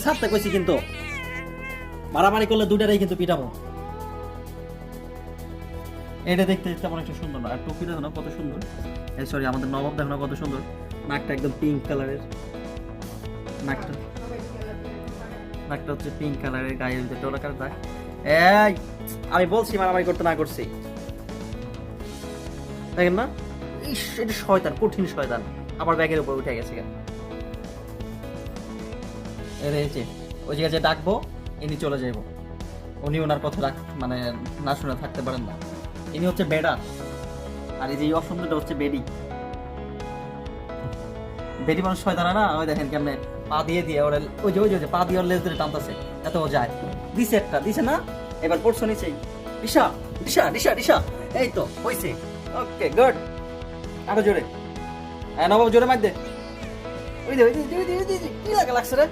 ছাড়তে কইছি কিন্তু মারামারি করলে দুটারই কিন্তু পিটাবো। এটা দেখতে দেখতে আমার একটা সুন্দর না, আর টুপিটা দেখো না কত সুন্দর। সরি, আমাদের নবাব দেখো না কত সুন্দর, নাকটা একদম পিঙ্ক কালারের, নাকটা হচ্ছে পিঙ্ক কালারের, গায়ের ভিতরে টোলাকার দাগ। এই আমি বলছি মারামারি করতে না করছি, দেখেন না? ইস, এটা শয়তান, কঠিন শয়তান, আমার ব্যাগের উপর উঠে গেছে। ওই জায়গায় যে ডাকবো ইনি চলে যাইব, উনি ওনার কথা মানে না শুনে থাকতে পারেন না। ইনি হচ্ছে বেডার, আর এই যে অসুন্দরটা হচ্ছে বেডি। বেডি মানুষ শয়তান না, ওই দেখেন কেমনে পা দিয়ে ওরা ওই যে পা দিয়ে ওর লেজ ধরে টানতেছে এত ও যায়। দিছে একটা, দিছে না? এবার পড়ছো নিচেই। দিশা দিশা দিশা দিশা, এই তো হইছে। ওকে গুড, আরো জোরে। হ্যাঁ নবাব, জোরে মার দে। ওই দে কি লাগা লাগছে রে।